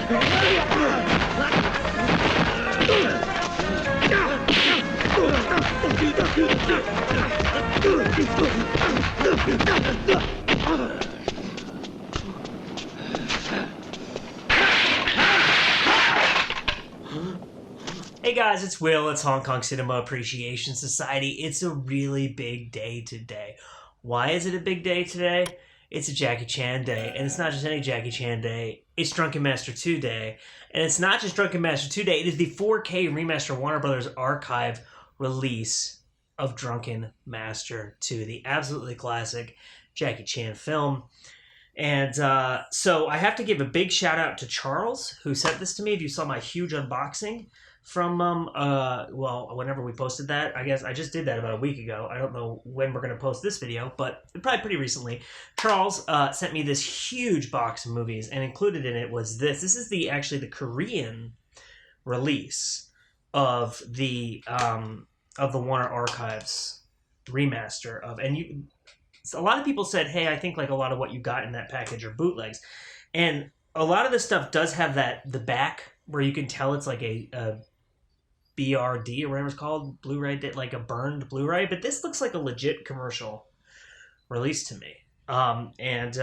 Hey guys, it's Will. It's Hong Kong Cinema Appreciation Society. It's a really big day today. Why is it a big day today? It's a Jackie Chan day, and it's not just any Jackie Chan day. It's Drunken Master 2 day, and it's not just Drunken Master 2 day. It is the 4K remaster Warner Brothers Archive release of Drunken Master 2, the absolutely classic Jackie Chan film. And so I have to give a big shout out to Charles, who sent this to me. If you saw my huge unboxing from whenever we posted that, I guess I just did that about a week ago. I don't know when we're going to post this video, but probably pretty recently. Charles sent me this huge box of movies, and included in it was this. This is actually the Korean release of the Warner Archives remaster of, and a lot of people said, hey, I think like a lot of what you got in that package are bootlegs, and a lot of this stuff does have the back where you can tell it's like a BRD or whatever it's called, Blu-ray, like a burned Blu-ray, but this looks like a legit commercial release to me. And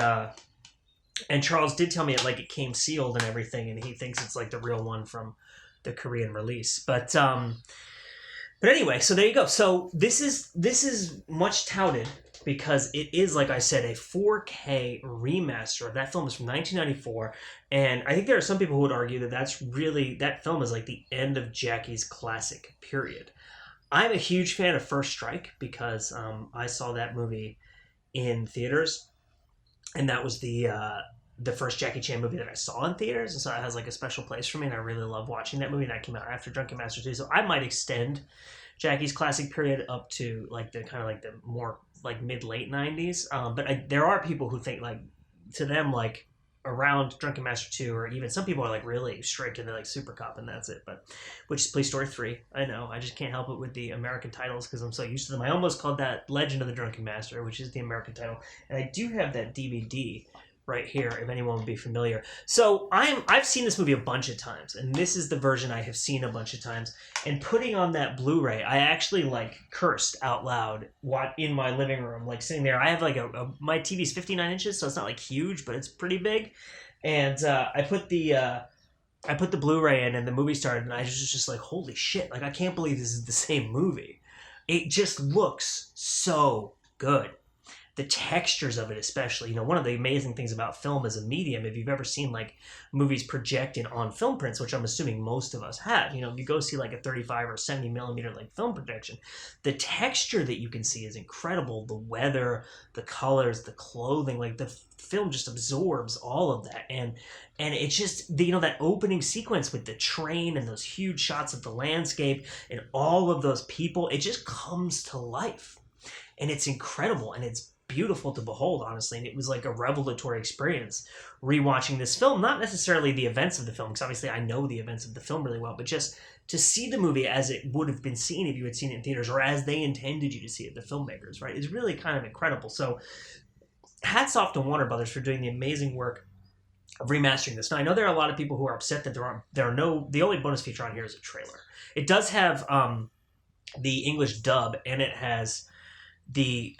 Charles did tell me it came sealed and everything, and he thinks it's like the real one from the Korean release. But anyway, so there you go. So this is much touted because it is, like I said, a 4K remaster. That film is from 1994, and I think there are some people who would argue that that film is like the end of Jackie's classic period. I'm a huge fan of First Strike because I saw that movie in theaters, and that was the first Jackie Chan movie that I saw in theaters, and so it has like a special place for me, and I really love watching that movie, and that came out after Drunken Master 2, so I might extend Jackie's classic period up to like the kind of like the more like mid-late 90s, but there are people who think like to them like around Drunken Master 2, or even some people are like really strict and they're like Super Cop and that's it, but which is Police Story 3. I know, I just can't help it with the American titles because I'm so used to them. I almost called that Legend of the Drunken Master, which is the American title, and I do have that DVD right here if anyone would be familiar. So I've seen this movie a bunch of times, and this is the version I have seen a bunch of times, and putting on that Blu-ray, I actually like cursed out loud in my living room, like sitting there. I have like my TV's 59 inches, so it's not like huge, but it's pretty big, and I put the Blu-ray in, and the movie started, and I was just like, holy shit, like I can't believe this is the same movie. It just looks so good. The textures of it especially, one of the amazing things about film as a medium, if you've ever seen like movies projected on film prints, which I'm assuming most of us have, if you go see like a 35 or 70 millimeter like film projection, the texture that you can see is incredible. The weather, the colors, the clothing, like the film just absorbs all of that. And it's just, that opening sequence with the train and those huge shots of the landscape and all of those people, it just comes to life. And it's incredible, and it's beautiful to behold, honestly, and it was like a revelatory experience rewatching this film. Not necessarily the events of the film, because obviously I know the events of the film really well, but just to see the movie as it would have been seen if you had seen it in theaters, or as they intended you to see it, the filmmakers, right, is really kind of incredible. So hats off to Warner Brothers for doing the amazing work of remastering this. Now, I know there are a lot of people who are upset that the only bonus feature on here is a trailer. It does have the English dub, and it has the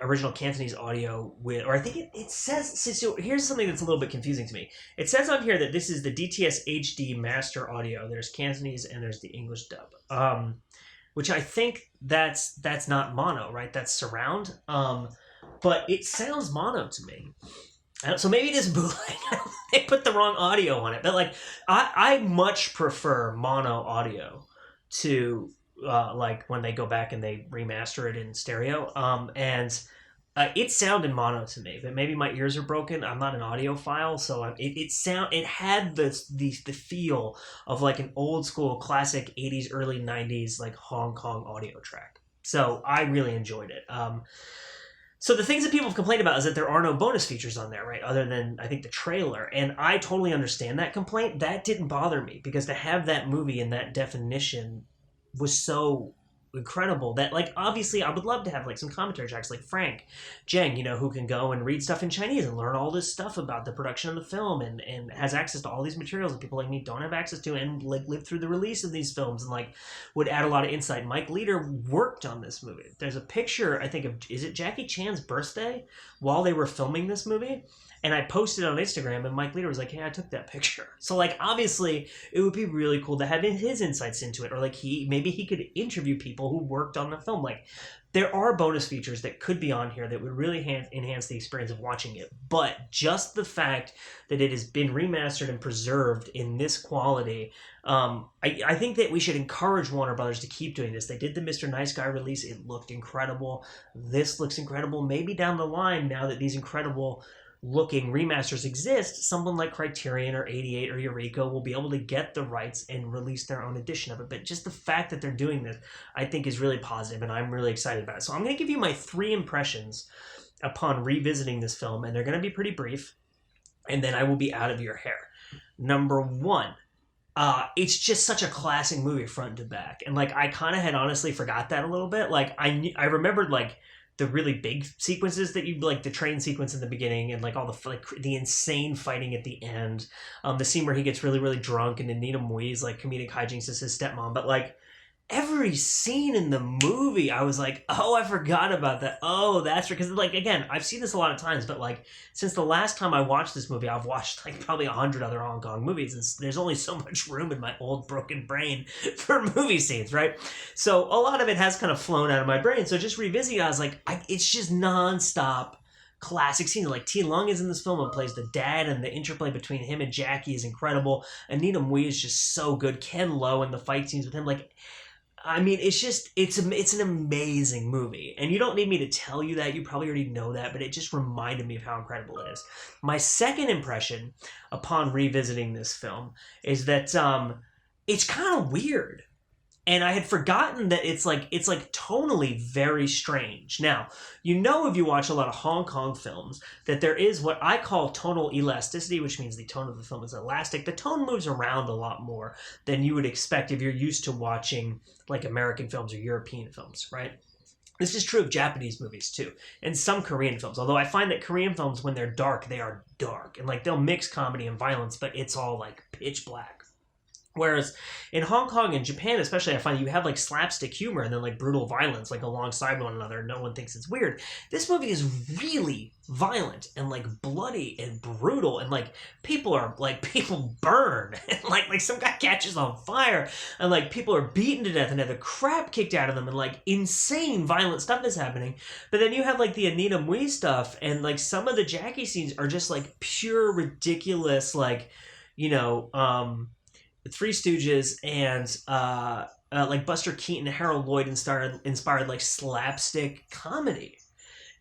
original Cantonese audio or I think it says, so here's something that's a little bit confusing to me. It says on here that this is the Dts Hd Master audio. There's Cantonese and there's the English dub, which I think that's not mono, right? That's surround, but it sounds mono to me. So maybe it is bootleg. They put the wrong audio on it, but like I much prefer mono audio to like when they go back and they remaster it in stereo, and it sounded mono to me, but maybe my ears are broken. I'm not an audiophile, so it had the feel of like an old school classic 80s early 90s like Hong Kong audio track. So I really enjoyed it. So the things that people have complained about is that there are no bonus features on there, right? Other than, I think, the trailer. And I totally understand that complaint. That didn't bother me, because to have that movie in that definition was so incredible that, like, obviously I would love to have like some commentary tracks like Frank Zheng, who can go and read stuff in Chinese and learn all this stuff about the production of the film and has access to all these materials that people like me don't have access to, and like lived through the release of these films, and like would add a lot of insight. Mike Leader worked on this movie. There's a picture, I think, of, is it Jackie Chan's birthday while they were filming this movie? And I posted on Instagram, and Mike Leader was like, hey, I took that picture. So, like, obviously, it would be really cool to have his insights into it. Or, like, maybe he could interview people who worked on the film. Like, there are bonus features that could be on here that would really enhance the experience of watching it. But just the fact that it has been remastered and preserved in this quality, I think that we should encourage Warner Brothers to keep doing this. They did the Mr. Nice Guy release. It looked incredible. This looks incredible. Maybe down the line, now that these incredible looking remasters exist, someone like Criterion or 88 or Eureka will be able to get the rights and release their own edition of it. But just the fact that they're doing this, I think, is really positive, and I'm really excited about it. So I'm going to give you my 3 impressions upon revisiting this film, and they're going to be pretty brief, and then I will be out of your hair. Number 1, it's just such a classic movie front to back, and like I kind of had honestly forgot that a little bit. Like I remembered like the really big sequences that you like, the train sequence in the beginning, and like all the like the insane fighting at the end, the scene where he gets really, really drunk and then Nina Mui's like comedic hijinks as his stepmom. But like every scene in the movie, I was like, oh, I forgot about that. Oh, that's because like, again, I've seen this a lot of times, but like since the last time I watched this movie, I've watched like probably 100 other Hong Kong movies, and there's only so much room in my old broken brain for movie scenes, right? So a lot of it has kind of flown out of my brain. So just revisiting, I was like, it's just nonstop classic scene. Like T. Lung is in this film and plays the dad, and the interplay between him and Jackie is incredible. And Nina Mui is just so good. Ken Lo and the fight scenes with him, like, I mean, it's an amazing movie. And you don't need me to tell you that. You probably already know that, but it just reminded me of how incredible it is. My second impression upon revisiting this film is that it's kind of weird. And I had forgotten that it's like tonally very strange. Now, if you watch a lot of Hong Kong films, that there is what I call tonal elasticity, which means the tone of the film is elastic. The tone moves around a lot more than you would expect if you're used to watching like American films or European films, right? This is true of Japanese movies too, and some Korean films. Although I find that Korean films, when they're dark, they are dark. And like they'll mix comedy and violence, but it's all like pitch black. Whereas in Hong Kong and Japan especially, I find you have like slapstick humor and then like brutal violence like alongside one another. No one thinks it's weird. This movie is really violent and like bloody and brutal, and like people burn and like some guy catches on fire, and like people are beaten to death and have the crap kicked out of them, and like insane violent stuff is happening. But then you have like the Anita Mui stuff, and like some of the Jackie scenes are just like pure ridiculous, like Three Stooges and like Buster Keaton and Harold Lloyd inspired like slapstick comedy.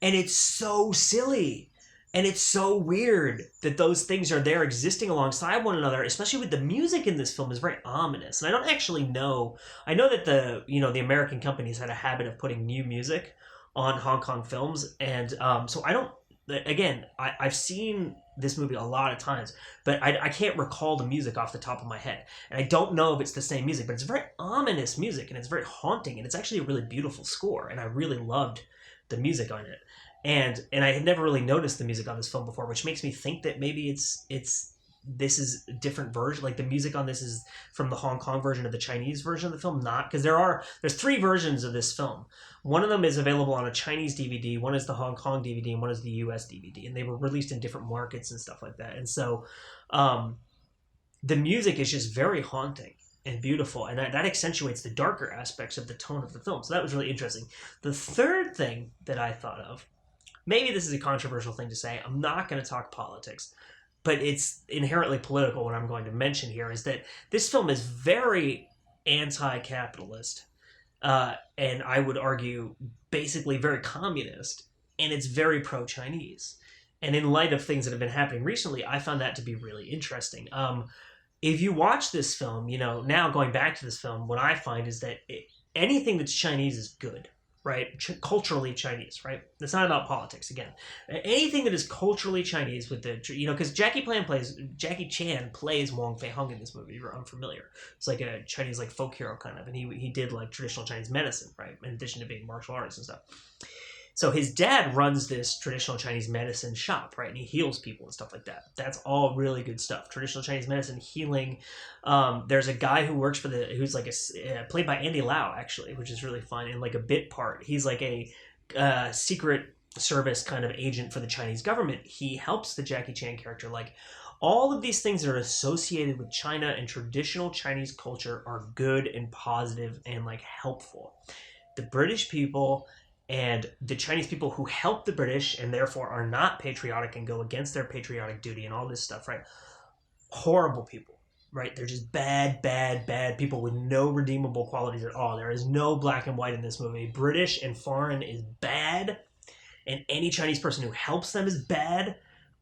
And it's so silly. And it's so weird that those things are there existing alongside one another, especially with the music in this film is very ominous. And I don't actually know. I know that the American companies had a habit of putting new music on Hong Kong films. And so I don't, again, I've seen this movie a lot of times, but I can't recall the music off the top of my head. And I don't know if it's the same music, but it's very ominous music, and it's very haunting, and it's actually a really beautiful score, and I really loved the music on it. And I had never really noticed the music on this film before, which makes me think that maybe this is a different version. Like the music on this is from the Hong Kong version of the Chinese version of the film, not because there's 3 versions of this film. One of them is available on a Chinese DVD, one is the Hong Kong DVD, and one is the US DVD, and they were released in different markets and stuff like that. And so the music is just very haunting and beautiful, and that accentuates the darker aspects of the tone of the film. So that was really interesting. The third thing that I thought of, maybe this is a controversial thing to say, I'm not going to talk politics, but it's inherently political what I'm going to mention here, is that this film is very anti-capitalist, and I would argue basically very communist, and it's very pro-Chinese. And in light of things that have been happening recently, I found that to be really interesting. If you watch this film, now going back to this film, what I find is that anything that's Chinese is good. right? Culturally Chinese, right? It's not about politics. Again, anything that is culturally Chinese with the, because Jackie Chan plays Wong Fei Hung in this movie. If you're unfamiliar, it's like a Chinese like folk hero kind of, and he did like traditional Chinese medicine, right? In addition to being martial artist and stuff. So his dad runs this traditional Chinese medicine shop, right? And he heals people and stuff like that. That's all really good stuff. Traditional Chinese medicine, healing. There's a guy who works who's like played by Andy Lau, actually, which is really fun, in like a bit part. He's like a secret service kind of agent for the Chinese government. He helps the Jackie Chan character. Like, all of these things that are associated with China and traditional Chinese culture are good and positive and like helpful. The British people and the Chinese people who help the British and therefore are not patriotic and go against their patriotic duty and all this stuff, right? Horrible people, right? They're just bad, bad, bad people with no redeemable qualities at all. There is no black and white in this movie. British and foreign is bad, and any Chinese person who helps them is bad,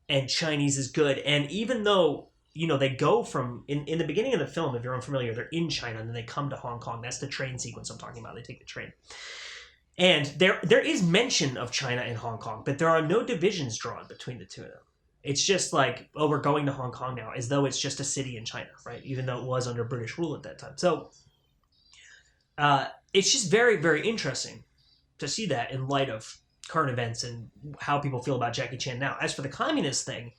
and Chinese is good. And even though, they go from, in the beginning of the film, if you're unfamiliar, they're in China and then they come to Hong Kong. That's the train sequence I'm talking about. They take the train. And there is mention of China and Hong Kong, but there are no divisions drawn between the two of them. It's just like, oh, we're going to Hong Kong now, as though it's just a city in China, right? Even though it was under British rule at that time. So it's just very, very interesting to see that in light of current events and how people feel about Jackie Chan now. As for the communist thing,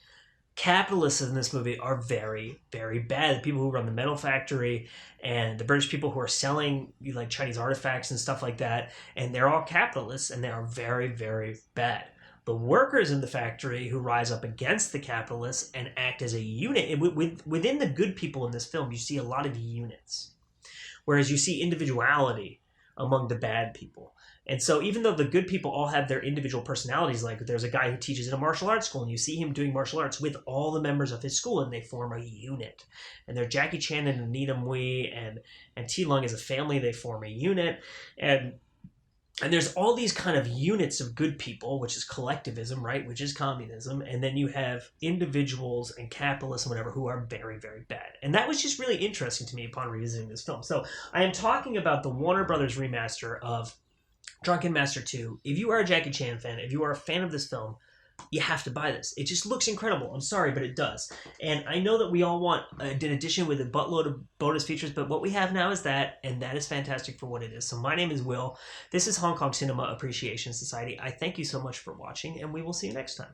capitalists in this movie are very, very bad. The people who run the metal factory and the British people who are selling like Chinese artifacts and stuff like that, and they're all capitalists, and they are very, very bad. The workers in the factory who rise up against the capitalists and act as a unit, within the good people in this film, you see a lot of units, whereas you see individuality among the bad people. And so even though the good people all have their individual personalities, like there's a guy who teaches in a martial arts school, and you see him doing martial arts with all the members of his school, and they form a unit. And they're Jackie Chan and Anita Mui and T Lung as a family, they form a unit. And there's all these kind of units of good people, which is collectivism, right? Which is communism. And then you have individuals and capitalists and whatever who are very, very bad. And that was just really interesting to me upon revisiting this film. So I am talking about the Warner Brothers remaster of Drunken Master 2. If you are a Jackie Chan fan, if you are a fan of this film, you have to buy this. It just looks incredible. I'm sorry, but it does. And I know that we all want an edition with a buttload of bonus features, but what we have now is that, and that is fantastic for what it is. So my name is Will. This is Hong Kong Cinema Appreciation Society. I thank you so much for watching, and we will see you next time.